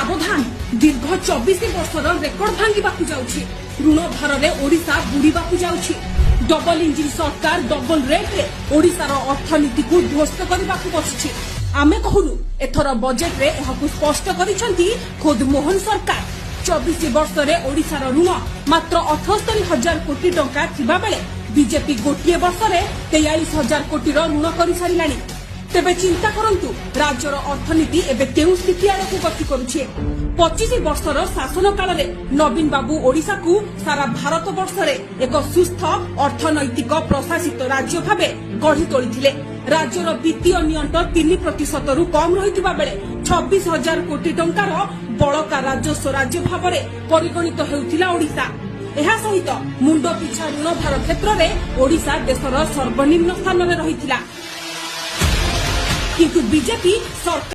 सावधान दीर्घ 24 वर्षर रेकर्ड भांगिबाकू जाउछि ऋण भारे ओडिशा बुड़ीबाकू जाउछि डबल इंजिन सरकार डबल रेट रे ओडिशार अर्थनीति को ध्वस्त करबाकू बसिछि आमे कहलु एथर बजेट रे एहाकू स्पष्ट करिसंती खुद मोहन सरकार 24 वर्ष रे ओडिशार ऋण मात्र 78,000 कोटी टंका थिबा बेले बीजेपी गोटिए वर्ष रे 43,000 कोटी ऋण करि सारिलानी तेबे चिंता करंतु राज्यर अर्थनीति एबे केउ स्थिति आड़कू गति करुछे 25 वर्षर शासन काल रे नवीन बाबू ओडिशा को सारा भारत वर्ष रे एक सुस्थ अर्थनैतिक प्रशासित राज्य भाबे गढ़ी तोलिथिले राज्यर वित्तीय नियंत्रण 3% रु कम रहितबा बेले 26,000 कोटी टंकार बळका राजस्व राज्य भाबरे परिगणित हेउथिला ओडिशा एहा सहित मुंड पिछा ऋण भार क्षेत्र में ओडिशा देशर सर्वनिम्न स्थान में रहिथिला किंतु बीजेपी सरकार